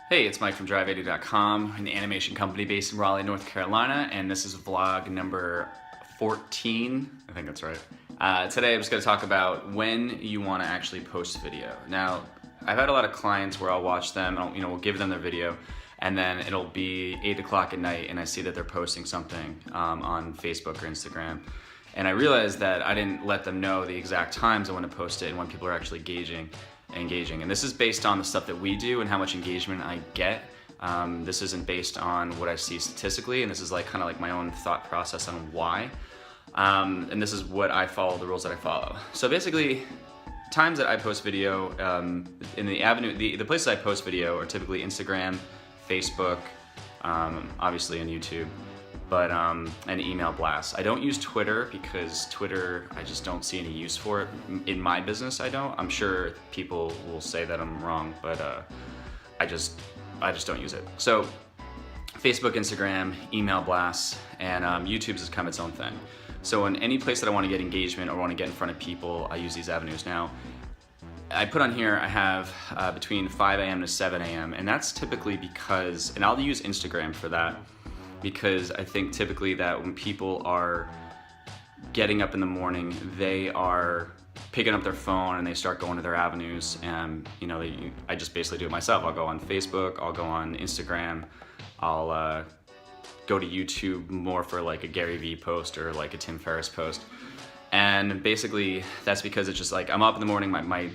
Hey, it's Mike from drive80.com, an animation company based in Raleigh, North Carolina, and this is vlog number 14. I think that's right. Today I'm just going to talk about when you want to actually post video. Now, I've had a lot of clients where I'll watch them, we'll give them their video, and then it'll be 8 o'clock at night and I see that they're posting something on Facebook or Instagram. And I realized that I didn't let them know the exact times I want to post it and when people are actually engaging. And this is based on the stuff that we do and how much engagement I get. This isn't based on what I see statistically, and this is kind of like my own thought process on why. And this is what I follow, the rules that I follow. So basically, times that I post video, in the places I post video are typically Instagram, Facebook, obviously on YouTube, but and email blasts. I don't use Twitter because Twitter, I just don't see any use for it. In my business, I don't. I'm sure people will say that I'm wrong, but I just don't use it. So Facebook, Instagram, email blasts, and YouTube is kind of its own thing. So in any place that I want to get engagement or want to get in front of people, I use these avenues. Now, I put on here, I have between 5 a.m. to 7 a.m. and that's typically because, and I'll use Instagram for that, because I think typically that when people are getting up in the morning, they are picking up their phone and they start going to their avenues, and I just basically do it myself. I'll go on Facebook, I'll go on Instagram, I'll go to YouTube more for like a Gary Vee post or like a Tim Ferriss post. And basically that's because it's just like I'm up in the morning, my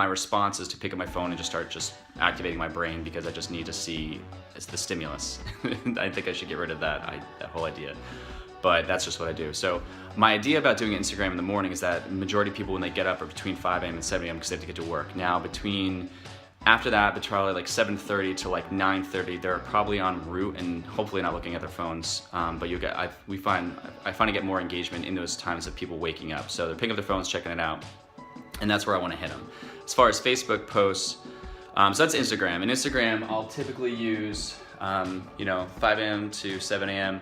response is to pick up my phone and just start activating my brain because I just need to see the stimulus. I think I should get rid of that whole idea. But that's just what I do. So my idea about doing Instagram in the morning is that the majority of people when they get up are between 5 a.m. and 7 a.m. because they have to get to work. Now after that, but probably like 7:30 to like 9:30, they're probably en route and hopefully not looking at their phones. But I find I get more engagement in those times of people waking up. So they're picking up their phones, checking it out, and that's where I want to hit them. As far as Facebook posts, so that's Instagram. And Instagram, I'll typically use 5 a.m. to 7 a.m.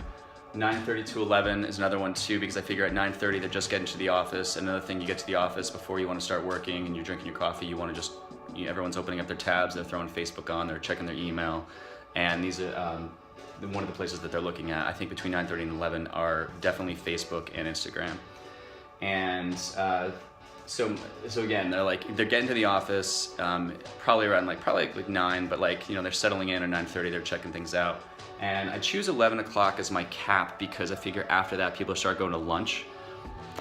9:30 to 11 is another one too, because I figure at 9:30 they're just getting to the office. Another thing, you get to the office before you want to start working and you're drinking your coffee, you want to everyone's opening up their tabs, they're throwing Facebook on, they're checking their email, and these are one of the places that they're looking at. I think between 9:30 and 11 are definitely Facebook and Instagram. And so again, they're getting to the office probably around like 9, but they're settling in at 9:30, they're checking things out. And I choose 11 o'clock as my cap because I figure after that people start going to lunch.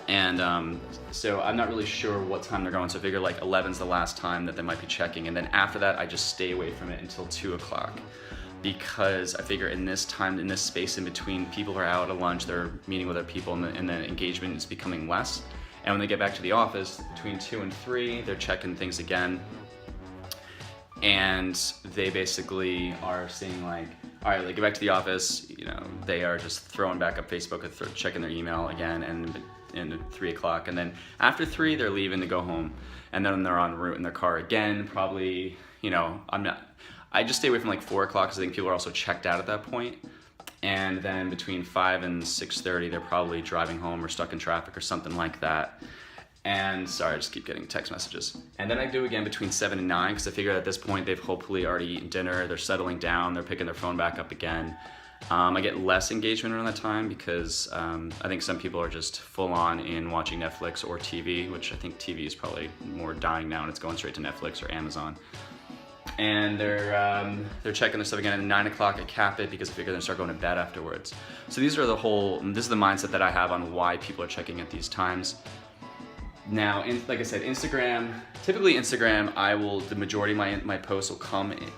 And so I'm not really sure what time they're going, so I figure 11's the last time that they might be checking, and then after that I just stay away from it until 2 o'clock, because I figure in this time, in this space in between, people are out at lunch, they're meeting with other people, and the engagement is becoming less. And when they get back to the office between 2 and 3, they're checking things again, and they basically are seeing all right, they get back to the office, they are just throwing back up Facebook or checking their email again, and 3 o'clock, and then after 3 they're leaving to go home, and then they're en route in their car again. Probably, I just stay away from 4 o'clock because I think people are also checked out at that point. And then between 5 and 6:30 they're probably driving home or stuck in traffic or something like that. And sorry, I just keep getting text messages. And then I do again between 7 and 9 because I figure at this point they've hopefully already eaten dinner, they're settling down, they're picking their phone back up again. I get less engagement around that time because I think some people are just full on in watching Netflix or TV, which I think TV is probably more dying now and it's going straight to Netflix or Amazon. And they're checking their stuff again, and at 9 o'clock I cap it because I figure they're gonna start going to bed afterwards. So this is the mindset that I have on why people are checking at these times. Now, like I said, typically Instagram, the majority of my posts will come in,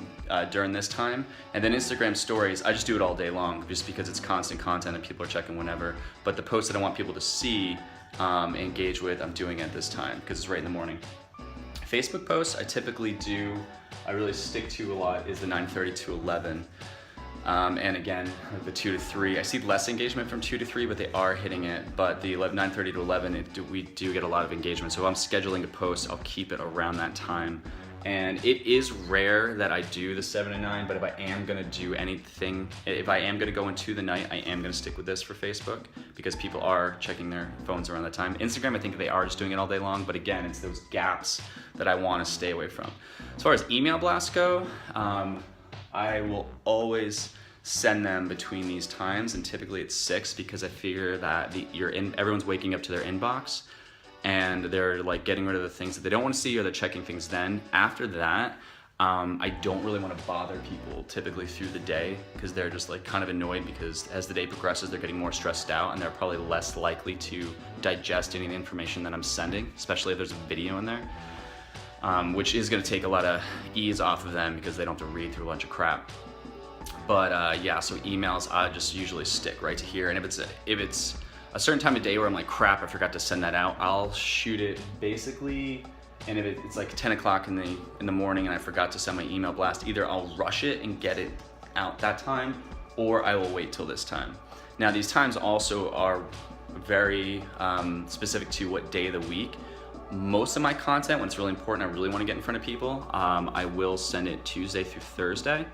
during this time. And then Instagram stories, I just do it all day long just because it's constant content and people are checking whenever. But the posts that I want people to see, engage with, I'm doing at this time because it's right in the morning. Facebook posts, I really stick to a lot is the 9:30 to 11. And again, the 2 to 3, I see less engagement from 2 to 3, but they are hitting it. But the 9:30 to 11, we do get a lot of engagement. So if I'm scheduling a post, I'll keep it around that time And it is rare that I do the 7 to 9, but if I am gonna do anything, if I am gonna go into the night, I am gonna stick with this for Facebook because people are checking their phones around that time. Instagram, I think they are just doing it all day long, but again, it's those gaps that I wanna stay away from. As far as email blasts go, I will always send them between these times, and typically it's 6 because I figure that everyone's waking up to their inbox and they're like getting rid of the things that they don't want to see, or they're checking things then. After that, I don't really want to bother people typically through the day because they're just like kind of annoyed because as the day progresses, they're getting more stressed out and they're probably less likely to digest any of the information that I'm sending, especially if there's a video in there, which is going to take a lot of ease off of them because they don't have to read through a bunch of crap. But yeah, so emails, I just usually stick right to here. And if it's a certain time of day where I'm like, crap, I forgot to send that out, I'll shoot it basically, and if it's like 10 o'clock in the morning and I forgot to send my email blast, either I'll rush it and get it out that time, or I will wait till this time. Now these times also are very specific to what day of the week. Most of my content, when it's really important, I really want to get in front of people, I will send it Tuesday through Thursday.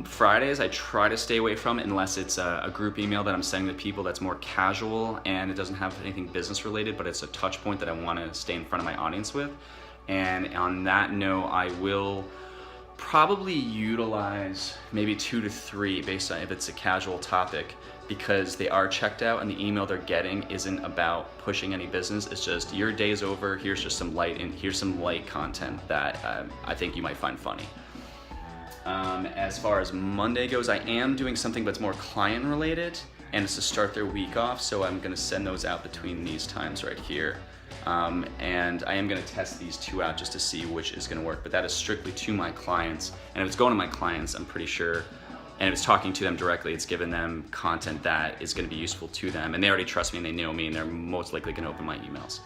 Fridays, I try to stay away from it unless it's a group email that I'm sending to people that's more casual and it doesn't have anything business related, but it's a touch point that I want to stay in front of my audience with. And on that note, I will probably utilize maybe 2 to 3 based on if it's a casual topic, because they are checked out and the email they're getting isn't about pushing any business. It's just, your day's over, here's just some light, and here's some light content that I think you might find funny. As far as Monday goes, I am doing something that's more client related, and it's to start their week off, so I'm gonna send those out between these times right here. And I am gonna test these 2 out just to see which is gonna work, but that is strictly to my clients. And if it's going to my clients, I'm pretty sure, and if it's talking to them directly, it's giving them content that is gonna be useful to them, and they already trust me and they know me, and they're most likely gonna open my emails.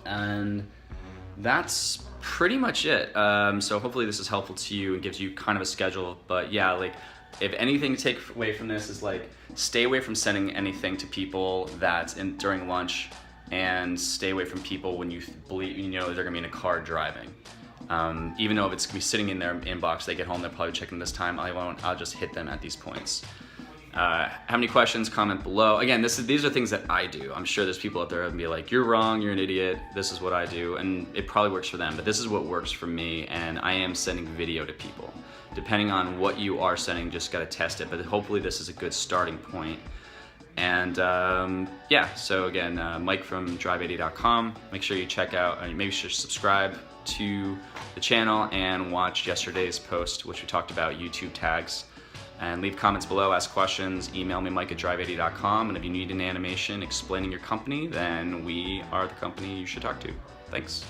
And that's pretty much it. So hopefully this is helpful to you and gives you kind of a schedule. But yeah, like if anything to take away from this is like, stay away from sending anything to people that's during lunch, and stay away from people when you believe they're gonna be in a car driving. Even though if it's gonna be sitting in their inbox, they get home, they're probably checking this time, I'll just hit them at these points. Have any questions, comment below. Again, these are things that I do. I'm sure there's people out there that be like, you're wrong, you're an idiot, this is what I do, and it probably works for them, but this is what works for me, and I am sending video to people. Depending on what you are sending, just gotta test it, but hopefully this is a good starting point. And yeah, so again, Mike from drive80.com. Make sure you check out, maybe you should subscribe to the channel and watch yesterday's post, which we talked about YouTube tags. And leave comments below, ask questions, email me, Mike@drive80.com. And if you need an animation explaining your company, then we are the company you should talk to. Thanks.